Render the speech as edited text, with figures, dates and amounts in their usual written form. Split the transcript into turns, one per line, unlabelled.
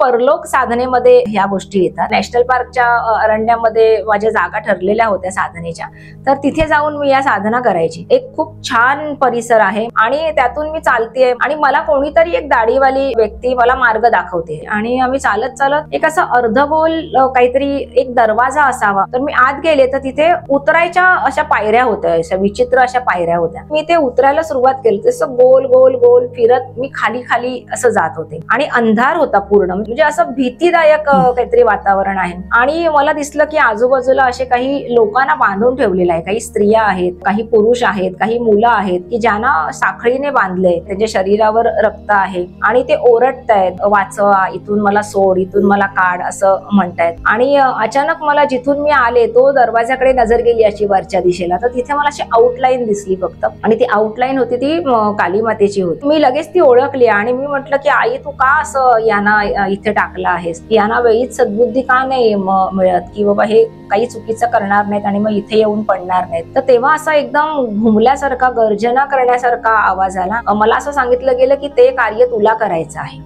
परलोक साधनेमध्ये ह्या गोष्टी येतात। नॅशनल पार्कच्या अरण्यामध्ये माझ्या जागा ठरलेल्या होत्या साधनेच्या, तर तिथे जाऊन मी या साधना करायची। एक खूप छान परिसर आहे आणि त्यातून मी चालतेय आणि मला कोणीतरी एक दाढीवाली व्यक्ती मला मार्ग दाखवते आणि आम्ही चालत चालत एक असं अर्धगोल काहीतरी एक दरवाजा असावा, तर मी आत गेले तर तिथे उतरायच्या अशा पायऱ्या होत्या, अशा विचित्र अशा पायऱ्या होत्या। मी ते उतरायला सुरुवात केली, तसं गोल गोल गोल फिरत मी खाली खाली असं जात होते आणि अंधार होता पूर्ण, म्हणजे असं भीतीदायक काहीतरी वातावरण आहे। आणि मला दिसलं की आजूबाजूला असे काही लोकांना बांधून ठेवलेलं आहे, काही स्त्रिया आहेत, काही पुरुष आहेत, काही मुलं आहेत की ज्यांना साखळीने बांधलंय, त्यांच्या शरीरावर रक्त आहे आणि ते ओरडतायत, वाचवा, इथून मला सोड, इथून मला काढ असं म्हणतायत। आणि अचानक मला जिथून मी आले तो दरवाजाकडे नजर गेली अशी वरच्या दिशेला, तर तिथे मला अशी आउटलाईन दिसली फक्त, आणि ती आउटलाईन होती ती काली मातेची होती। मी लगेच ती ओळखली आणि मी म्हटलं की आई तू का असं यांना इथे टाकलं आहेस, यांना वेळीच सद्बुद्धी का नाही मिळत की बाबा हे काही चुकीचं करणार नाहीत आणि मग इथे येऊन पडणार नाहीत। तर तेव्हा असा एकदम घुमल्यासारखा गर्जना करण्यासारखा आवाज आला। मला असं सांगितलं गेलं की ते कार्य तुला करायचं आहे।